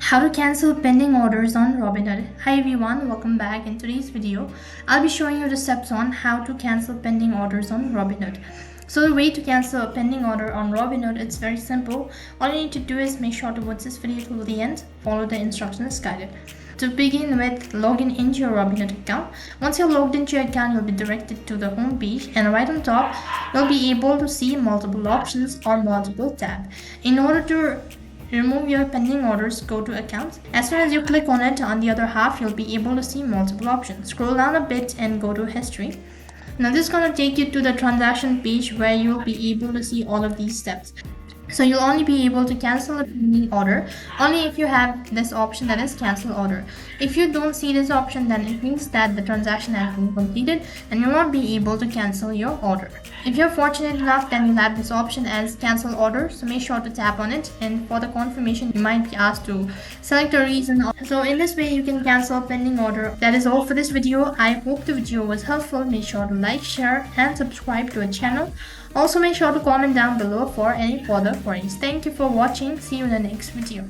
How to cancel pending orders on Robinhood. Hi everyone, welcome back. In today's video, I'll be showing you the steps on how to cancel pending orders on Robinhood. So the way to cancel a pending order on Robinhood, it's very simple. All you need to do is make sure to watch this video till the end, follow the instructions guided. To begin with, log in into your Robinhood account. Once you're logged into your account, you'll be directed to the home page, and right on top, you'll be able to see multiple options or multiple tabs. In order to remove your pending orders, go to accounts. As soon as you click on it, on the other half, you'll be able to see multiple options. Scroll down a bit and go to history. Now this is going to take you to the transaction page where you'll be able to see all of these steps. So you'll only be able to cancel a pending order only if you have this option, that is cancel order. If you don't see this option, then it means that the transaction has been completed and you'll not be able to cancel your order. If you're fortunate enough, then you'll have this option as cancel order, so make sure to tap on it, and for the confirmation you might be asked to select a reason. So in this way you can cancel a pending order. That is all for this video. I hope the video was helpful. Make sure to like, share and subscribe to our channel. Also make sure to comment down below for any further queries. Thank you for watching. See you in the next video.